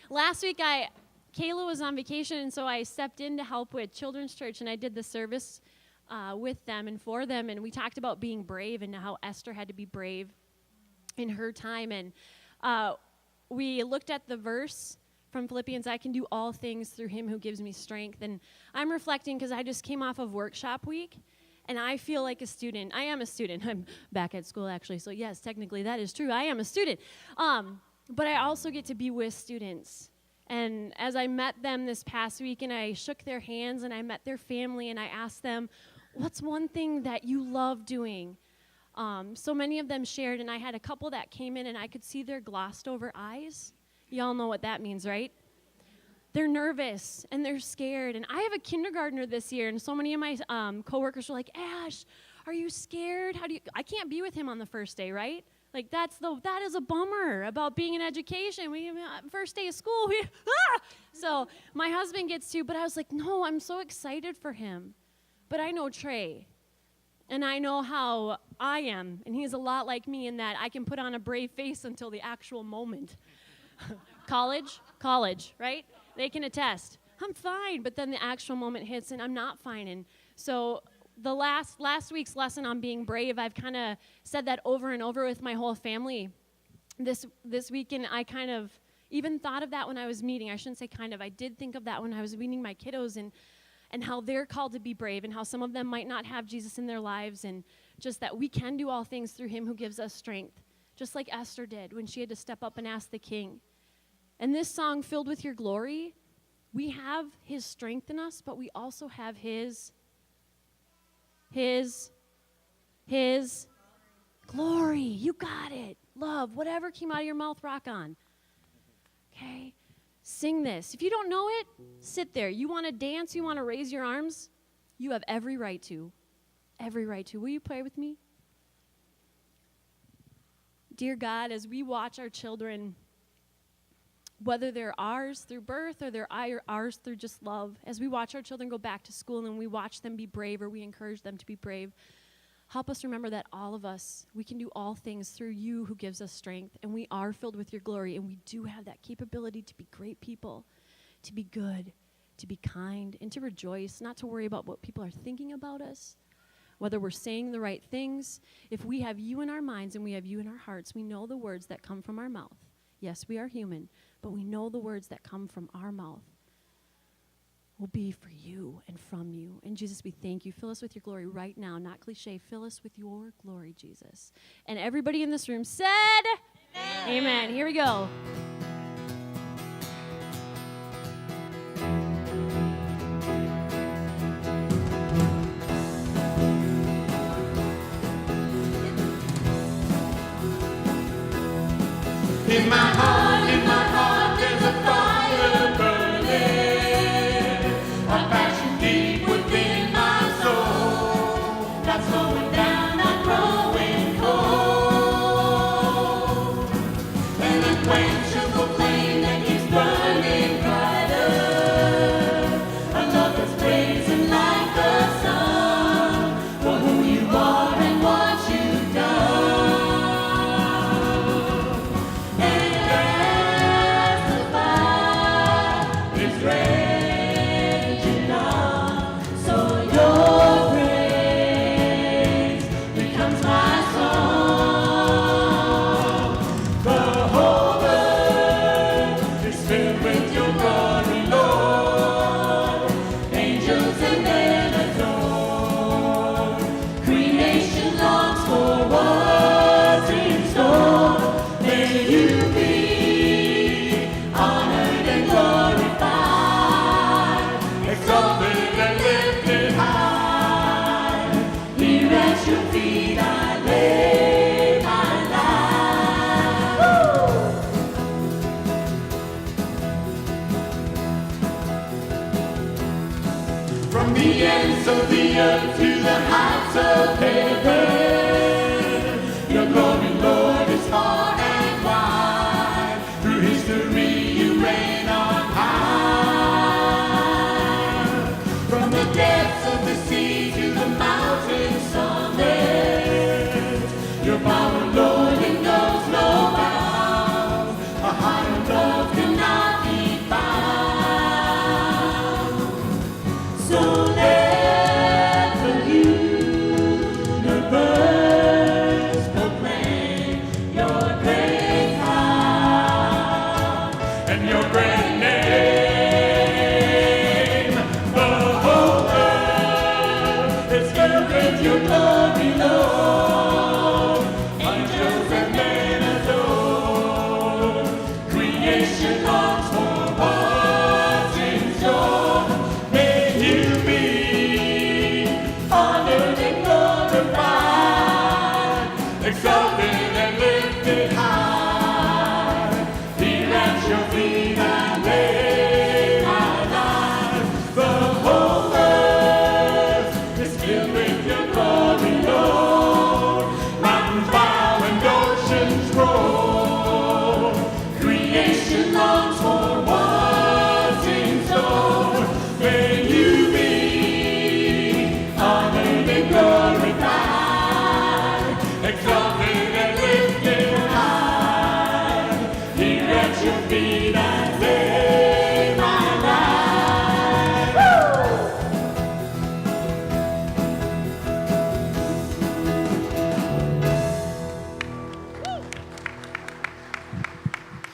Last week, Kayla was on vacation, and so I stepped in to help with Children's Church, and I did the service with them and for them, and we talked about being brave and how Esther had to be brave in her time, and we looked at the verse from Philippians, I can do all things through him who gives me strength, and I'm reflecting because I just came off of workshop week, and I feel like a student. I am a student. I'm back at school, actually, so yes, technically that is true. I am a student, but I also get to be with students. And as I met them this past week and I shook their hands and I met their family and I asked them, what's one thing that you love doing? So many of them shared, and I had a couple that came in and I could see their glossed over eyes. Y'all know what that means, right? They're nervous and they're scared. And I have a kindergartner this year, and so many of my coworkers were like, Ash, are you scared? I can't be with him on the first day, right? Like, that is a bummer about being in education. First day of school, So my husband gets to, but I was like, no, I'm so excited for him. But I know Trey, and I know how I am, and he's a lot like me in that I can put on a brave face until the actual moment. College, right? They can attest. I'm fine, but then the actual moment hits, and I'm not fine. And so the last week's lesson on being brave, I've kind of said that over and over with my whole family this weekend. I kind of even thought of that when I was meeting. I shouldn't say kind of. I did think of that when I was meeting my kiddos and how they're called to be brave and how some of them might not have Jesus in their lives, and just that we can do all things through him who gives us strength, just like Esther did when she had to step up and ask the king. And this song, Filled with Your Glory, we have his strength in us, but we also have his glory. You got it. Love, whatever came out of your mouth, rock on. Okay? Sing this. If you don't know it, sit there. You want to dance, you want to raise your arms, you have every right to. Every right to. Will you pray with me? Dear God, as we watch our children, whether they're ours through birth or they're ours through just love, as we watch our children go back to school and we watch them be brave or we encourage them to be brave, help us remember that all of us, we can do all things through you who gives us strength, and we are filled with your glory, and we do have that capability to be great people, to be good, to be kind, and to rejoice, not to worry about what people are thinking about us, whether we're saying the right things. If we have you in our minds and we have you in our hearts, we know the words that come from our mouth. Yes, we are human, but we know the words that come from our mouth will be for you and from you. And Jesus, we thank you. Fill us with your glory right now. Not cliche. Fill us with your glory, Jesus. And everybody in this room said, Amen. Amen. Here we go. In my heart, there's a fire burning, a passion deep within my soul, not slowing down, not growing cold. An unquenchable flame that keeps burning brighter, a love that's blazing like the sun, for who you are and what you've done. From the ends of the earth to the heights of heaven, your glory, Lord, is far and wide. Through history you reign on high. From the depths of the sea to the mountains summit, your power, Lord, it knows no bounds. A higher love cannot at your feet and lay my life. The whole earth is filled with your glory, Lord. Mountains bow and oceans roar. Creation longs for what's in store. May you be honored and glorified, exalted and lifted high. Here at your feet I lay